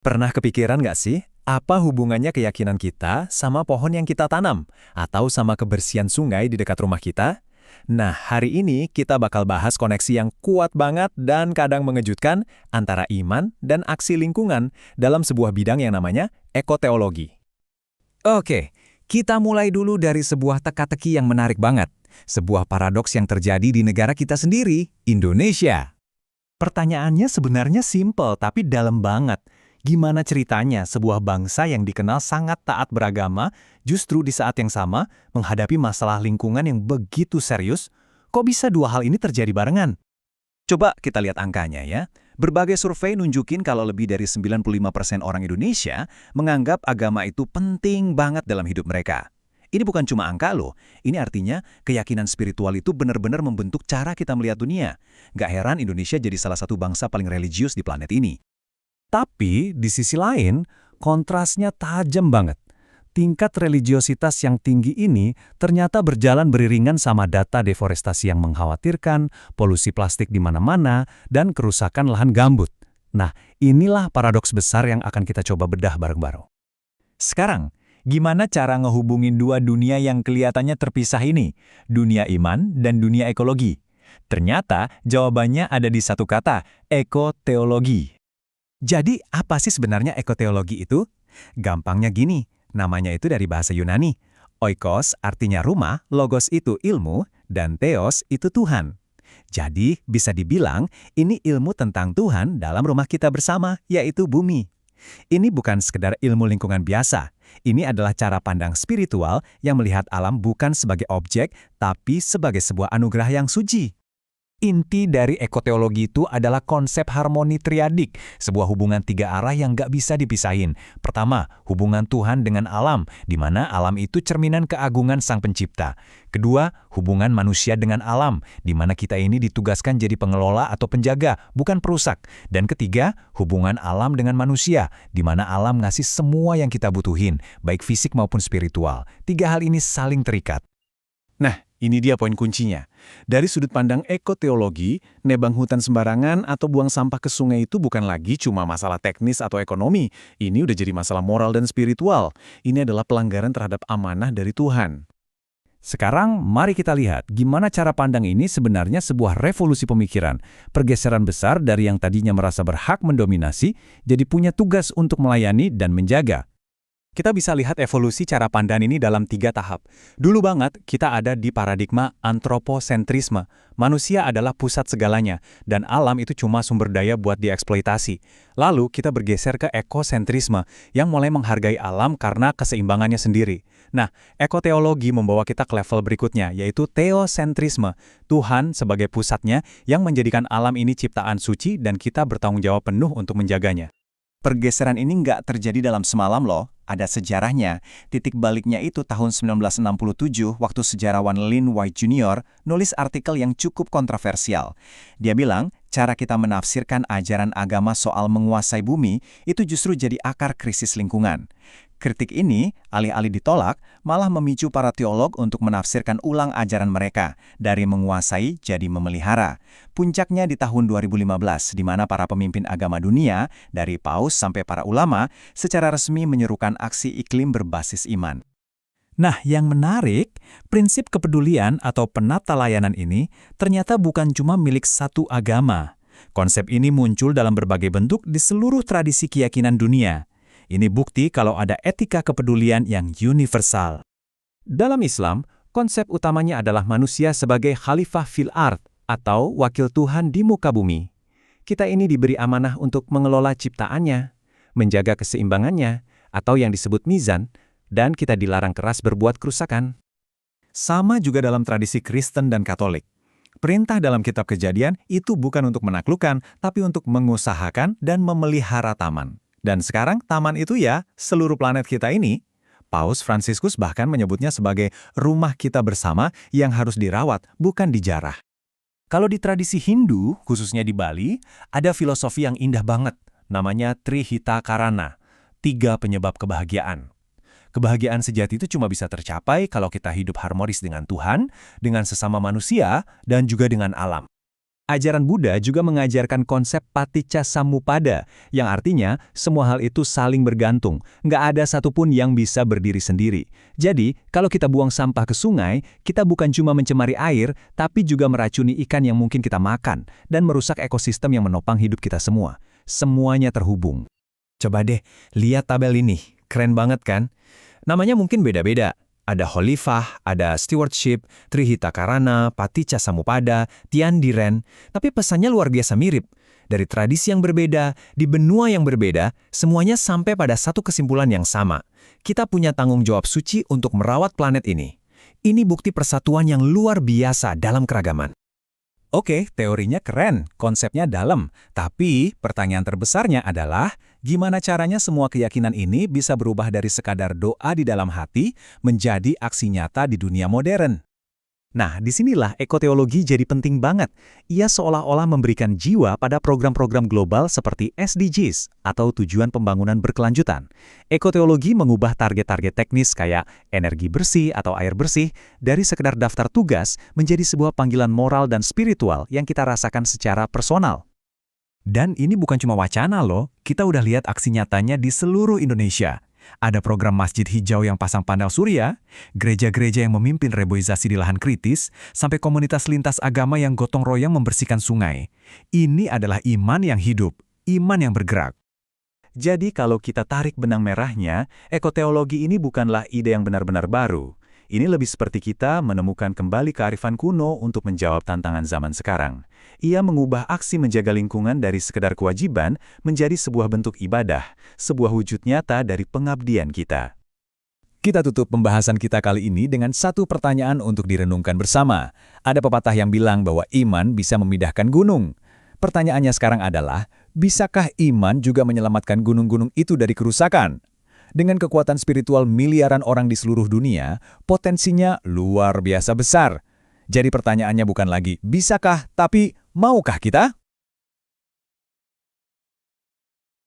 Pernah kepikiran nggak sih, apa hubungannya keyakinan kita sama pohon yang kita tanam? Atau sama kebersihan sungai di dekat rumah kita? Nah, hari ini kita bakal bahas koneksi yang kuat banget dan kadang mengejutkan antara iman dan aksi lingkungan dalam sebuah bidang yang namanya ekoteologi. Oke, kita mulai dulu dari sebuah teka-teki yang menarik banget. Sebuah paradoks yang terjadi di negara kita sendiri, Indonesia. Pertanyaannya sebenarnya simpel tapi dalam banget. Gimana ceritanya sebuah bangsa yang dikenal sangat taat beragama justru di saat yang sama menghadapi masalah lingkungan yang begitu serius? Kok bisa dua hal ini terjadi barengan? Coba kita lihat angkanya ya. Berbagai survei nunjukin kalau lebih dari 95% orang Indonesia menganggap agama itu penting banget dalam hidup mereka. Ini bukan cuma angka loh, ini artinya keyakinan spiritual itu benar-benar membentuk cara kita melihat dunia. Gak heran Indonesia jadi salah satu bangsa paling religius di planet ini. Tapi di sisi lain, kontrasnya tajam banget. Tingkat religiositas yang tinggi ini ternyata berjalan beriringan sama data deforestasi yang mengkhawatirkan, polusi plastik di mana-mana, dan kerusakan lahan gambut. Nah, inilah paradoks besar yang akan kita coba bedah bareng-bareng. Sekarang, gimana cara ngehubungin dua dunia yang kelihatannya terpisah ini? Dunia iman dan dunia ekologi. Ternyata jawabannya ada di satu kata, ekoteologi. Jadi, apa sih sebenarnya ekoteologi itu? Gampangnya gini, namanya itu dari bahasa Yunani. Oikos artinya rumah, logos itu ilmu, dan theos itu Tuhan. Jadi, bisa dibilang ini ilmu tentang Tuhan dalam rumah kita bersama, yaitu bumi. Ini bukan sekedar ilmu lingkungan biasa. Ini adalah cara pandang spiritual yang melihat alam bukan sebagai objek, tapi sebagai sebuah anugerah yang suci. Inti dari ekoteologi itu adalah konsep harmoni triadik, sebuah hubungan tiga arah yang gak bisa dipisahin. Pertama, hubungan Tuhan dengan alam, di mana alam itu cerminan keagungan Sang Pencipta. Kedua, hubungan manusia dengan alam, di mana kita ini ditugaskan jadi pengelola atau penjaga, bukan perusak. Dan ketiga, hubungan alam dengan manusia, di mana alam ngasih semua yang kita butuhin, baik fisik maupun spiritual. Tiga hal ini saling terikat. Nah, ini dia poin kuncinya. Dari sudut pandang ekoteologi, nebang hutan sembarangan atau buang sampah ke sungai itu bukan lagi cuma masalah teknis atau ekonomi. Ini udah jadi masalah moral dan spiritual. Ini adalah pelanggaran terhadap amanah dari Tuhan. Sekarang, mari kita lihat gimana cara pandang ini sebenarnya sebuah revolusi pemikiran. Pergeseran besar dari yang tadinya merasa berhak mendominasi, jadi punya tugas untuk melayani dan menjaga. Kita bisa lihat evolusi cara pandang ini dalam 3 tahap. Dulu banget, kita ada di paradigma antroposentrisme. Manusia adalah pusat segalanya, dan alam itu cuma sumber daya buat dieksploitasi. Lalu, kita bergeser ke ekosentrisme, yang mulai menghargai alam karena keseimbangannya sendiri. Nah, ekoteologi membawa kita ke level berikutnya, yaitu teosentrisme. Tuhan sebagai pusatnya, yang menjadikan alam ini ciptaan suci, dan kita bertanggung jawab penuh untuk menjaganya. Pergeseran ini nggak terjadi dalam semalam loh, ada sejarahnya. Titik baliknya itu tahun 1967 waktu sejarawan Lin White Jr. nulis artikel yang cukup kontroversial. Dia bilang, cara kita menafsirkan ajaran agama soal menguasai bumi itu justru jadi akar krisis lingkungan. Kritik ini, alih-alih ditolak, malah memicu para teolog untuk menafsirkan ulang ajaran mereka, dari menguasai jadi memelihara. Puncaknya di tahun 2015, di mana para pemimpin agama dunia, dari paus sampai para ulama, secara resmi menyerukan aksi iklim berbasis iman. Nah, yang menarik, prinsip kepedulian atau penata layanan ini ternyata bukan cuma milik satu agama. Konsep ini muncul dalam berbagai bentuk di seluruh tradisi keyakinan dunia. Ini bukti kalau ada etika kepedulian yang universal. Dalam Islam, konsep utamanya adalah manusia sebagai khalifah fil ard atau wakil Tuhan di muka bumi. Kita ini diberi amanah untuk mengelola ciptaannya, menjaga keseimbangannya, atau yang disebut mizan, dan kita dilarang keras berbuat kerusakan. Sama juga dalam tradisi Kristen dan Katolik. Perintah dalam kitab Kejadian itu bukan untuk menaklukkan, tapi untuk mengusahakan dan memelihara taman. Dan sekarang taman itu ya seluruh planet kita ini. Paus Fransiskus bahkan menyebutnya sebagai rumah kita bersama yang harus dirawat, bukan dijarah. Kalau di tradisi Hindu, khususnya di Bali, ada filosofi yang indah banget, namanya Trihita Karana, 3 penyebab kebahagiaan. Kebahagiaan sejati itu cuma bisa tercapai kalau kita hidup harmonis dengan Tuhan, dengan sesama manusia, dan juga dengan alam. Ajaran Buddha juga mengajarkan konsep paticca samuppada, yang artinya semua hal itu saling bergantung, nggak ada satupun yang bisa berdiri sendiri. Jadi, kalau kita buang sampah ke sungai, kita bukan cuma mencemari air, tapi juga meracuni ikan yang mungkin kita makan, dan merusak ekosistem yang menopang hidup kita semua. Semuanya terhubung. Coba deh, lihat tabel ini. Keren banget kan? Namanya mungkin beda-beda. Ada Holifah, ada Stewardship, Trihita Karana, Paticca Samuppada, Tian Diren, tapi pesannya luar biasa mirip. Dari tradisi yang berbeda, di benua yang berbeda, semuanya sampai pada satu kesimpulan yang sama. Kita punya tanggung jawab suci untuk merawat planet ini. Ini bukti persatuan yang luar biasa dalam keragaman. Oke, teorinya keren, konsepnya dalam. Tapi pertanyaan terbesarnya adalah, gimana caranya semua keyakinan ini bisa berubah dari sekadar doa di dalam hati menjadi aksi nyata di dunia modern? Nah, disinilah ekoteologi jadi penting banget. Ia seolah-olah memberikan jiwa pada program-program global seperti SDGs atau Tujuan Pembangunan Berkelanjutan. Ekoteologi mengubah target-target teknis kayak energi bersih atau air bersih dari sekedar daftar tugas menjadi sebuah panggilan moral dan spiritual yang kita rasakan secara personal. Dan ini bukan cuma wacana loh, kita udah lihat aksi nyatanya di seluruh Indonesia. Ada program masjid hijau yang pasang panel surya, gereja-gereja yang memimpin reboisasi di lahan kritis, sampai komunitas lintas agama yang gotong royong membersihkan sungai. Ini adalah iman yang hidup, iman yang bergerak. Jadi kalau kita tarik benang merahnya, ekoteologi ini bukanlah ide yang benar-benar baru. Ini lebih seperti kita menemukan kembali kearifan kuno untuk menjawab tantangan zaman sekarang. Ia mengubah aksi menjaga lingkungan dari sekedar kewajiban menjadi sebuah bentuk ibadah, sebuah wujud nyata dari pengabdian kita. Kita tutup pembahasan kita kali ini dengan satu pertanyaan untuk direnungkan bersama. Ada pepatah yang bilang bahwa iman bisa memindahkan gunung. Pertanyaannya sekarang adalah, bisakah iman juga menyelamatkan gunung-gunung itu dari kerusakan? Dengan kekuatan spiritual miliaran orang di seluruh dunia, potensinya luar biasa besar. Jadi pertanyaannya bukan lagi bisakah, tapi maukah kita?